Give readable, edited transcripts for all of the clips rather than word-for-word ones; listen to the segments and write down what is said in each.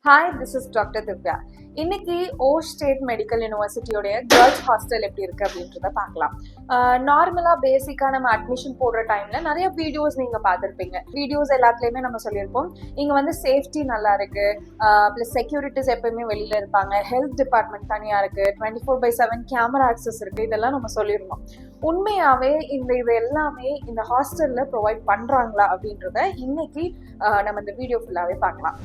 Hi, this is Dr. Divya. இன்னைக்கு Osh state medical யூனிவர்சிட்டியோடைய girls hostel எப்படி இருக்கு அப்படின்றத பார்க்கலாம். நார்மலா பேசிக்கா நம்ம அட்மிஷன் போடுற டைம்ல நிறைய வீடியோஸ் நீங்க பார்த்துருப்பீங்க. வீடியோஸ் எல்லாத்துலயுமே நம்ம சொல்லியிருப்போம் இங்க வந்து சேஃப்டி நல்லா இருக்கு, பிளஸ் செக்யூரிட்டிஸ் எப்பயுமே வெளியில இருப்பாங்க, ஹெல்த் டிபார்ட்மெண்ட் தனியா இருக்கு, 24/7 கேமரா ஆக்சஸ் இருக்கு, இதெல்லாம் நம்ம சொல்லியிருந்தோம். உண்மையாவே இது எல்லாமே இந்த ஹாஸ்டல்ல ப்ரொவைட் பண்றாங்களா அப்படின்றத இன்னைக்கு நம்ம இந்த வீடியோ ஃபுல்லாவே பார்க்கலாம்.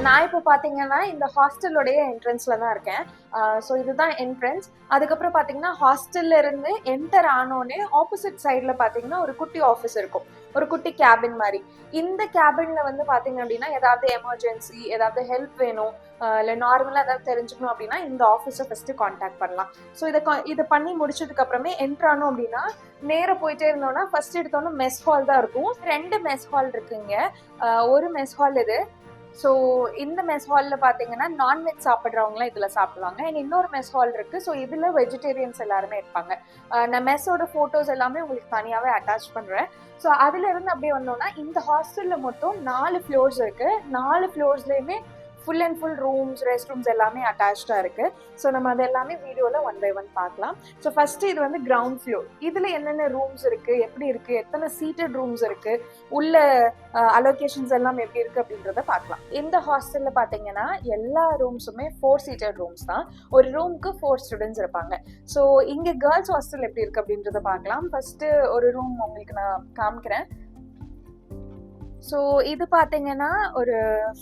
நான் இப்போ பார்த்தீங்கன்னா இந்த ஹாஸ்டலோடைய என்ட்ரன்ஸ்ல தான் இருக்கேன். ஸோ இதுதான் என்ட்ரன்ஸ். அதுக்கப்புறம் பார்த்தீங்கன்னா ஹாஸ்டல்ல இருந்து என்டர் ஆனோடனே ஆப்போசிட் சைடில் பார்த்தீங்கன்னா ஒரு குட்டி ஆஃபீஸ் இருக்கும், ஒரு குட்டி கேபின் மாதிரி. இந்த கேபின்ல வந்து பார்த்தீங்க அப்படின்னா ஏதாவது எமர்ஜென்சி, ஏதாவது ஹெல்ப் வேணும், இல்லை நார்மலாக ஏதாவது தெரிஞ்சுக்கணும் அப்படின்னா இந்த ஆஃபீஸை ஃபஸ்ட்டு காண்டாக்ட் பண்ணலாம். ஸோ இதை பண்ணி முடிச்சதுக்கு அப்புறமே என்ட்ரு ஆனோம் அப்படின்னா நேராக போயிட்டே இருந்தோம்னா ஃபர்ஸ்ட் எடுத்தோன்னா மெஸ் ஹால் தான் இருக்கும். 2 மெஸ் ஹால் இருக்குங்க. ஒரு மெஸ் ஹால் இது. ஸோ இந்த மெஸ் ஹாலில் பார்த்தீங்கன்னா நான்வெஜ் சாப்பிட்றவங்களாம் இதில் சாப்பிடுவாங்க. அண்ட் இன்னொரு மெஸ் ஹால் இருக்குது. ஸோ இதில் வெஜிடேரியன்ஸ் எல்லாருமே இருப்பாங்க. நான் மெஸ்ஸோட ஃபோட்டோஸ் எல்லாமே உங்களுக்கு தனியாகவே அட்டாச் பண்ணுறேன். ஸோ அதுலேருந்து அப்படியே வந்தோம்னா இந்த ஹாஸ்டலில் மொத்தம் 4 ஃப்ளோர்ஸ் இருக்குது. 4 ஃப்ளோர்ஸ்லேயுமே full and full rooms, rest rooms எல்லாமே அட்டாச்சாக இருக்குது. ஸோ நம்ம அது எல்லாமே வீடியோவில் 1 by 1 பார்க்கலாம். ஸோ ஃபஸ்ட்டு இது வந்து கிரவுண்ட் ஃப்ளோர். இதில் என்னென்ன ரூம்ஸ் இருக்குது, எப்படி இருக்குது, எத்தனை சீட்டட் ரூம்ஸ் இருக்குது, உள்ள அலோகேஷன்ஸ் எல்லாம் எப்படி இருக்குது அப்படின்றத பார்க்கலாம். இந்த ஹாஸ்டலில் பார்த்தீங்கன்னா எல்லா ரூம்ஸுமே 4 சீட்டட் ரூம்ஸ் தான். ஒரு ரூமுக்கு 4 ஸ்டூடெண்ட்ஸ் இருப்பாங்க. ஸோ இங்கே கேர்ள்ஸ் ஹாஸ்டல் எப்படி இருக்குது அப்படின்றத பார்க்கலாம். ஃபஸ்ட்டு ஒரு ரூம் உங்களுக்கு நான் காமிக்கிறேன். ஸோ இது பார்த்தீங்கன்னா ஒரு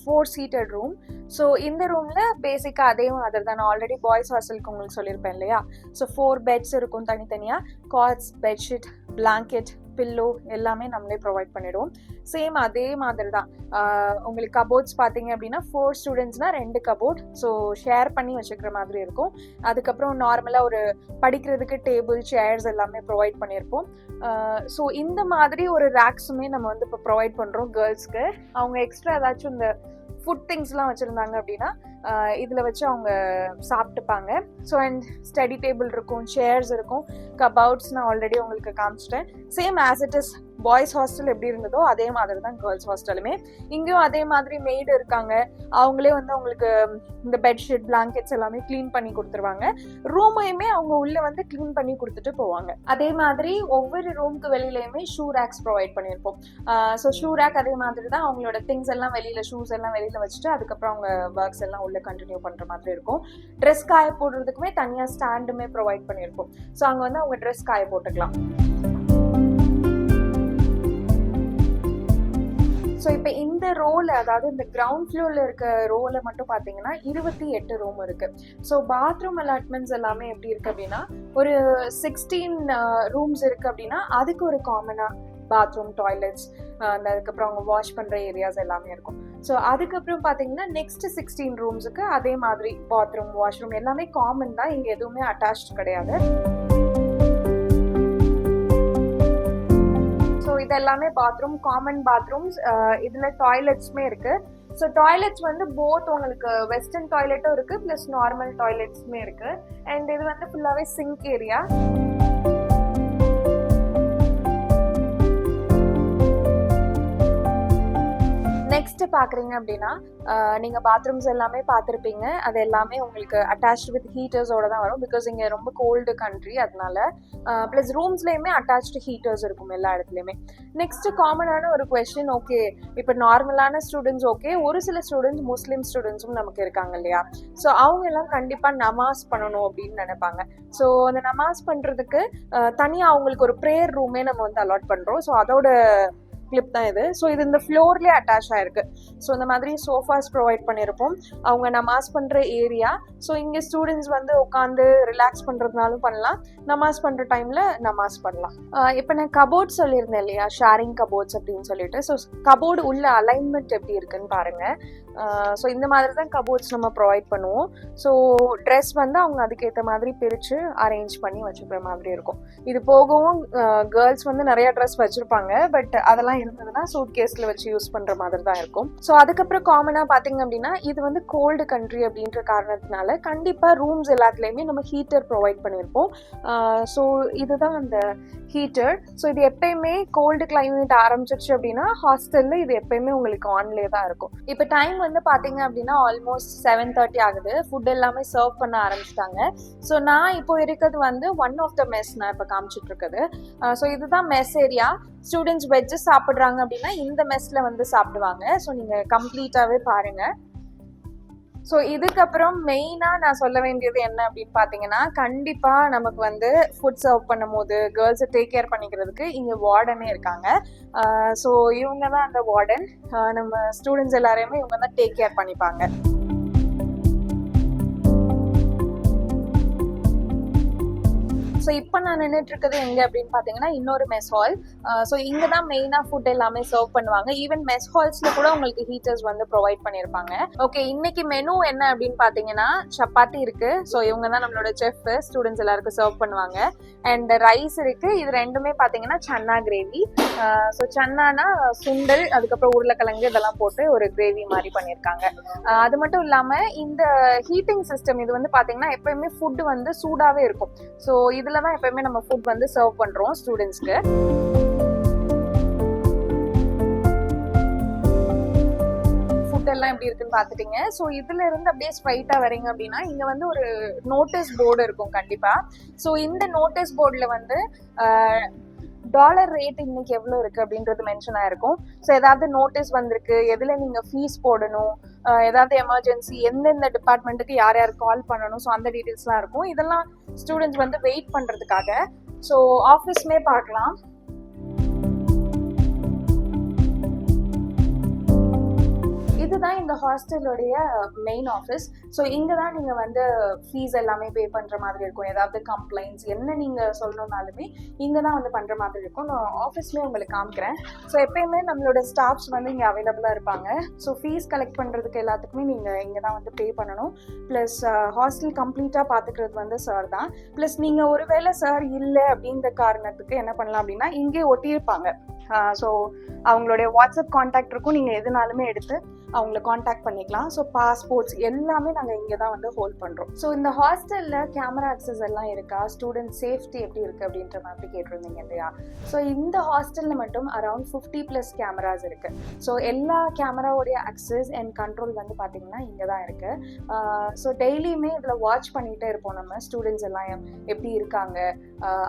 4 சீட்டட் ரூம். ஸோ இந்த ரூமில் பேசிக்காக அதே மாதிரி தான். நான் ஆல்ரெடி பாய்ஸ் ஹாஸ்டலுக்கு உங்களுக்கு சொல்லியிருப்பேன் இல்லையா. ஸோ 4 பெட்ஸ் இருக்கும் தனித்தனியாக. காட்ஸ், பெட்ஷீட், பிளாங்கெட், பில்லோ எல்லாமே நம்மளே ப்ரொவைட் பண்ணிவிடுவோம். சேம் அதே மாதிரி தான். உங்களுக்கு கபோர்ட்ஸ் பார்த்தீங்க அப்படின்னா 4 ஸ்டூடெண்ட்ஸ்னால் 2 கபோர்ட். ஸோ ஷேர் பண்ணி வச்சுக்கிற மாதிரி இருக்கும். அதுக்கப்புறம் நார்மலாக ஒரு படிக்கிறதுக்கு டேபிள், சேர்ஸ் எல்லாமே ப்ரொவைட் பண்ணியிருப்போம். ஸோ இந்த மாதிரி ஒரு ரேக்ஸுமே நம்ம வந்து இப்போ ப்ரொவைட் பண்ணுறோம் கேர்ள்ஸ்க்கு. அவங்க எக்ஸ்ட்ரா ஏதாச்சும் இந்த ஃபுட் திங்ஸ்லாம் வச்சுருந்தாங்க அப்படின்னா இதில் வச்சு அவங்க சாப்பிட்டுப்பாங்க. ஸோ அண்ட் ஸ்டடி டேபிள் இருக்கும், சேர்ஸ் இருக்கும், கபவுட்ஸ் நான் ஆல்ரெடி உங்களுக்கு காமிச்சிட்டேன். Same as it is boys hostel எப்படி இருந்ததோ அதே மாதிரி தான் கேர்ள்ஸ் ஹாஸ்டலுமே. இங்கேயும் அதே மாதிரி மெய்டு இருக்காங்க. அவங்களே வந்து அவங்களுக்கு இந்த பெட்ஷீட், பிளாங்கெட்ஸ் எல்லாமே க்ளீன் பண்ணி கொடுத்துருவாங்க. ரூமையுமே அவங்க உள்ளே வந்து க்ளீன் பண்ணி கொடுத்துட்டு போவாங்க. அதே மாதிரி ஒவ்வொரு ரூமுக்கு வெளியிலையுமே ஷூ ரேக்ஸ் ப்ரொவைட் பண்ணியிருப்போம். ஸோ ஷூ ரேக் அதே மாதிரி தான். அவங்களோட திங்ஸ் எல்லாம் வெளியில், ஷூஸ் எல்லாம் வெளியில் வச்சுட்டு அதுக்கப்புறம் அவங்க ஒர்க்ஸ் எல்லாம் உள்ளே கண்டினியூ பண்ணுற மாதிரி இருக்கும். ட்ரெஸ் காய போடுறதுக்குமே தனியாக ஸ்டாண்டுமே ப்ரொவைட் பண்ணியிருப்போம். ஸோ அங்கே வந்து அவங்க ட்ரெஸ் காய போட்டுக்கலாம். ஸோ இப்போ இந்த ரோல, அதாவது இந்த கிரவுண்ட் ஃப்ளோரில் இருக்க ரோல மட்டும் பார்த்தீங்கன்னா 28 ரூம் இருக்குது. ஸோ பாத்ரூம் அலாட்மெண்ட்ஸ் எல்லாமே எப்படி இருக்குது அப்படின்னா ஒரு 16 ரூம்ஸ் இருக்குது அப்படின்னா அதுக்கு ஒரு காமனாக பாத்ரூம், டாய்லெட்ஸ், அதுக்கப்புறம் அவங்க வாஷ் பண்ணுற ஏரியாஸ் எல்லாமே இருக்கும். ஸோ அதுக்கப்புறம் பார்த்தீங்கன்னா நெக்ஸ்ட் 16 ரூம்ஸுக்கு அதே மாதிரி பாத்ரூம், வாஷ்ரூம் எல்லாமே காமன் தான். இங்கே எதுவுமே அட்டாச்ட் கிடையாது. ஸோ இது எல்லாமே பாத்ரூம், காமன் பாத்ரூம்ஸ். இதில் டாய்லெட்ஸுமே இருக்குது. ஸோ டாய்லெட்ஸ் வந்து போத் உங்களுக்கு வெஸ்டர்ன் டாய்லெட்டும் இருக்குது, ப்ளஸ் நார்மல் டாய்லெட்ஸுமே இருக்குது. அண்ட் இது வந்து ஃபுல்லாகவே சிங்க் ஏரியா. நெக்ஸ்ட் பார்க்குறீங்க அப்படின்னா நீங்கள் பாத்ரூம்ஸ் எல்லாமே பார்த்துருப்பீங்க. அது எல்லாமே உங்களுக்கு அட்டாச்ட் வித் ஹீட்டர்ஸோட தான் வரும். பிகாஸ் இங்கே ரொம்ப கோல்டு கண்ட்ரி, அதனால ப்ளஸ் ரூம்ஸ்லேயுமே அட்டாச்டு ஹீட்டர்ஸ் இருக்கும் எல்லா இடத்துலையுமே. நெக்ஸ்ட் காமனான ஒரு கொஸ்டின், ஓகே இப்போ நார்மலான ஸ்டூடெண்ட்ஸ் ஓகே, ஒரு சில ஸ்டூடெண்ட்ஸ் முஸ்லீம் ஸ்டூடெண்ட்ஸும் நமக்கு இருக்காங்க இல்லையா. ஸோ அவங்க எல்லாம் கண்டிப்பாக நமாஸ் பண்ணணும் அப்படின்னு நினைப்பாங்க. ஸோ அந்த நமாஸ் பண்ணுறதுக்கு தனியாக அவங்களுக்கு ஒரு ப்ரேயர் ரூமே நம்ம வந்து அலாட் பண்ணுறோம். ஸோ அதோட கிளிப் தான் இது. ஸோ இது இந்த ஃப்ளோர்லேயே அட்டாச் ஆயிருக்கு. ஸோ இந்த மாதிரி சோஃபாஸ் ப்ரொவைட் பண்ணியிருப்போம். அவங்க நமாஸ் பண்ணுற ஏரியா. ஸோ இங்கே ஸ்டூடெண்ட்ஸ் வந்து உட்காந்து ரிலாக்ஸ் பண்ணுறதுனாலும் பண்ணலாம், நமாஸ் பண்ணுற டைமில் நமாஸ் பண்ணலாம். இப்போ நான் கபோர்ட் சொல்லியிருந்தேன் இல்லையா, ஷேரிங் கபோர்ட்ஸ் அப்படின்னு சொல்லிட்டு. ஸோ கபோர்டு உள்ள அலைன்மெண்ட் எப்படி இருக்குன்னு பாருங்கள். ஸோ இந்த மாதிரி தான் கபோர்ட்ஸ் நம்ம ப்ரொவைட் பண்ணுவோம். ஸோ ட்ரெஸ் வந்து அவங்க அதுக்கேற்ற மாதிரி பிரித்து அரேஞ்ச் பண்ணி வச்சுக்கிற மாதிரி இருக்கும். இது போகவும் கேர்ள்ஸ் வந்து நிறைய ட்ரெஸ் வச்சுருப்பாங்க, பட் அதெல்லாம் இருந்ததுன்னா சூட் கேஸில் வச்சு யூஸ் பண்ணுற மாதிரி தான் இருக்கும். ஸோ அதுக்கப்புறம் காமனாக பார்த்தீங்க அப்படின்னா இது வந்து கோல்டு கண்ட்ரி அப்படின்ற காரணத்தினால கண்டிப்பாக ரூம்ஸ் எல்லாத்துலேயுமே நம்ம ஹீட்டர் ப்ரொவைட் பண்ணியிருப்போம். ஸோ இதுதான் அந்த ஹீட்டர். ஸோ இது எப்பயுமே கோல்டு கிளைமேட் ஆரம்பிச்சிருச்சு அப்படின்னா ஹாஸ்டலில் இது எப்பயுமே உங்களுக்கு ஆன்லேயே தான் இருக்கும். இப்போ டைம் வந்து பார்த்தீங்க அப்படின்னா ஆல்மோஸ்ட் 7:30 ஆகுது. ஃபுட் எல்லாமே சர்வ் பண்ண ஆரம்பிச்சிட்டாங்க. ஸோ நான் இப்போ இருக்கிறது வந்து ஒன் ஆஃப் த மெஸ் நான் இப்போ காமிச்சிட்டு இருக்குது. ஸோ இதுதான் மெஸ் ஏரியா. ஸ்டூடெண்ட்ஸ் வெஜ்ஜு சாப்பிட்றாங்க அப்படின்னா இந்த மெஸ்ல வந்து சாப்பிடுவாங்க. ஸோ நீங்கள் கம்ப்ளீட்டாகவே பாருங்கள். ஸோ இதுக்கப்புறம் மெயினாக நான் சொல்ல வேண்டியது என்ன அப்படின்னு பார்த்தீங்கன்னா, கண்டிப்பாக நமக்கு வந்து ஃபுட் சர்வ் பண்ணும் போது கேர்ள்ஸை டேக் கேர் பண்ணிக்கிறதுக்கு இங்கே வார்டனே இருக்காங்க. ஸோ இவங்க தான் அந்த வார்டன். நம்ம ஸ்டூடெண்ட்ஸ் எல்லாரையுமே இவங்க தான் டேக் கேர் பண்ணிப்பாங்க. ஸோ இப்போ நான் நின்றுட்டு இருக்கிறது எங்கே அப்படின்னு பார்த்தீங்கன்னா இன்னொரு மெஸ் ஹால். ஸோ இங்கே தான் மெயினாக ஃபுட் எல்லாமே சர்வ் பண்ணுவாங்க. ஈவன் மெஸ் ஹால்ஸில் கூட உங்களுக்கு ஹீட்டர்ஸ் வந்து ப்ரொவைட் பண்ணியிருப்பாங்க. ஓகே, இன்னைக்கு மெனு என்ன அப்படின்னு பார்த்தீங்கன்னா சப்பாத்தி இருக்குது. ஸோ இவங்க தான் நம்மளோட செஃப், ஸ்டூடெண்ட்ஸ் எல்லாருக்கும் சர்வ் பண்ணுவாங்க. அண்ட் ரைஸ் இருக்குது. இது ரெண்டுமே பார்த்தீங்கன்னா சன்னா கிரேவி. ஸோ சன்னானா சுண்டல், அதுக்கப்புறம் உருளைக்கிழங்கு இதெல்லாம் போட்டு ஒரு கிரேவி மாதிரி பண்ணியிருக்காங்க. அது மட்டும் இல்லாமல் இந்த ஹீட்டிங் சிஸ்டம் இது வந்து பார்த்தீங்கன்னா எப்பயுமே ஃபுட்டு வந்து சூடாகவே இருக்கும். ஸோ இதில் தான் எப்பயுமே நம்ம ஃபுட் வந்து சர்வ் பண்ணுறோம் ஸ்டூடெண்ட்ஸ்க்கு. எல்லாம் எப்படி இருக்குன்னு பார்த்துட்டீங்க. ஸோ இதுல இருந்து அப்படியே ஸ்ட்ரைட்டா வரீங்க அப்படின்னா இங்க வந்து ஒரு நோட்டீஸ் போர்டு இருக்கும் கண்டிப்பா. ஸோ இந்த நோட்டீஸ் போர்டில் வந்து டாலர் ரேட் இன்னைக்கு எவ்வளோ இருக்கு அப்படின்றது மென்ஷன் ஆயிருக்கும். ஸோ ஏதாவது நோட்டீஸ் வந்திருக்கு, எதுல நீங்க ஃபீஸ் போடணும், ஏதாவது எமர்ஜென்சி, எந்தெந்த டிபார்ட்மெண்ட்டுக்கு யார் யார் கால் பண்ணணும், ஸோ அந்த டீட்டெயில்ஸ்லாம் இருக்கும். இதெல்லாம் ஸ்டூடெண்ட்ஸ் வந்து வெயிட் பண்றதுக்காக. ஸோ ஆஃபீஸ்மே பார்க்கலாம். இதுதான் இந்த ஹாஸ்டலுடைய மெயின் ஆஃபீஸ். ஸோ இங்கே தான் நீங்கள் வந்து ஃபீஸ் எல்லாமே பே பண்ணுற மாதிரி இருக்கும். ஏதாவது கம்ப்ளைண்ட்ஸ் என்ன நீங்கள் சொல்லணுன்னாலுமே இங்கே தான் வந்து பண்ணுற மாதிரி இருக்கும். நான் ஆஃபீஸ்லேயே உங்களுக்கு காமிக்கிறேன். ஸோ எப்பயுமே நம்மளோட ஸ்டாஃப்ஸ் வந்து இங்கே அவைலபிளாக இருப்பாங்க. ஸோ ஃபீஸ் கலெக்ட் பண்ணுறதுக்கு எல்லாத்துக்குமே நீங்கள் இங்கே தான் வந்து பே பண்ணணும். ப்ளஸ் ஹாஸ்டல் கம்ப்ளீட்டாக பார்த்துக்கிறது வந்து சார் தான். ப்ளஸ் நீங்கள் ஒருவேளை சார் இல்லை அப்படின்ற காரணத்துக்கு என்ன பண்ணலாம் அப்படின்னா இங்கே ஒட்டியிருப்பாங்க. ஸோ அவங்களுடைய வாட்ஸ்அப் கான்டாக்ட் இருக்கும். நீங்கள் எதுனாலுமே எடுத்து அவங்கள காண்டாக்ட் பண்ணிக்கலாம். ஸோ பாஸ்போர்ட்ஸ் எல்லாமே நாங்கள் இங்கே தான் வந்து ஹோல்ட் பண்ணுறோம். ஸோ இந்த ஹாஸ்டலில் கேமரா ஆக்சஸ் எல்லாம் இருக்கா, ஸ்டூடெண்ட் சேஃப்டி எப்படி இருக்குது அப்படின்ற மாதிரி கேட்டிருந்தீங்க இல்லையா. ஸோ இந்த ஹாஸ்டலில் மட்டும் அரௌண்ட் 50+ கேமராஸ் இருக்குது. ஸோ எல்லா கேமராவோடைய ஆக்சஸ் அண்ட் கண்ட்ரோல் வந்து பார்த்திங்கன்னா இங்கே தான் இருக்குது. ஸோ டெய்லியுமே இதில் வாட்ச் பண்ணிகிட்டே இருப்போம். நம்ம ஸ்டூடெண்ட்ஸ் எல்லாம் எப்படி இருக்காங்க,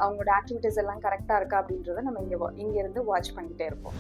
அவங்களோட ஆக்டிவிட்டீஸ் எல்லாம் கரெக்டாக இருக்கா அப்படின்றத நம்ம இங்கேருந்து வாட்ச் பண்ணிகிட்டே இருப்போம்.